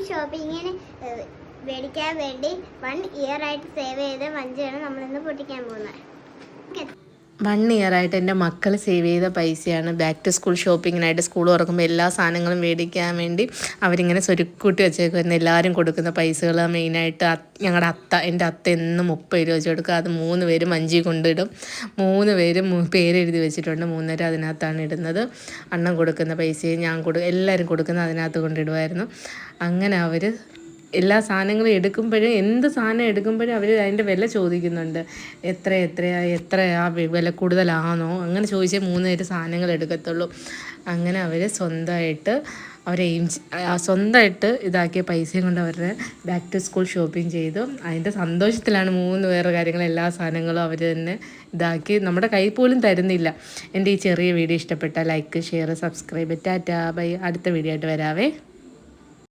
ഷോപ്പിങ്ങിന് മേടിക്കാൻ വേണ്ടി 1 ഇയർ ആയിട്ട് സേവ് ചെയ്ത വഞ്ചിയാണ് നമ്മളിന്ന് പൊട്ടിക്കാൻ പോകുന്നത്. 1 ഇയറായിട്ട് എൻ്റെ മക്കൾ സേവ് ചെയ്ത പൈസയാണ് ബാക്ക് ടു സ്കൂൾ ഷോപ്പിങ്ങിനായിട്ട്. സ്കൂൾ തുറക്കുമ്പോൾ എല്ലാ സാധനങ്ങളും മേടിക്കാൻ വേണ്ടി അവരിങ്ങനെ സ്വരുക്കൂട്ടി വെച്ചേക്കുമായിരുന്നു. എല്ലാവരും കൊടുക്കുന്ന പൈസകൾ മെയിനായിട്ട് ഞങ്ങളുടെ എൻ്റെ അത്ത എന്നും 30 രൂപ വെച്ച് കൊടുക്കുക. അത് 3 പേരും വഞ്ചി കൊണ്ടിടും. 3 പേരും പേരെഴുതി വെച്ചിട്ടുണ്ട്. 3 പേരും അതിനകത്താണ് ഇടുന്നത്. അണ്ണൻ കൊടുക്കുന്ന പൈസയും എല്ലാവരും കൊടുക്കുന്ന അതിനകത്ത് കൊണ്ടിടുമായിരുന്നു. അങ്ങനെ അവർ എല്ലാ സാധനങ്ങളും എടുക്കുമ്പോഴും എന്ത് സാധനം എടുക്കുമ്പോഴും അവർ അതിൻ്റെ വില ചോദിക്കുന്നുണ്ട്. എത്രയാ വില കൂടുതലാണോ അങ്ങനെ ചോദിച്ചേ 3 പേര് സാധനങ്ങൾ എടുക്കത്തുള്ളൂ. അങ്ങനെ അവർ സ്വന്തമായിട്ട് ഇതാക്കിയ പൈസയും കൊണ്ട് അവരുടെ ബാക്ക് ടു സ്കൂൾ ഷോപ്പിംഗ് ചെയ്തു. അതിൻ്റെ സന്തോഷത്തിലാണ് 3 പേരുടെ കാര്യങ്ങൾ എല്ലാ സാധനങ്ങളും അവർ തന്നെ ഇതാക്കി നമ്മുടെ കയ്യിൽ പോലും തരുന്നില്ല. എൻ്റെ ഈ ചെറിയ വീഡിയോ ഇഷ്ടപ്പെട്ടാൽ like, share, subscribe. Tata bye. അടുത്ത വീഡിയോ ആയിട്ട് വരാവേ.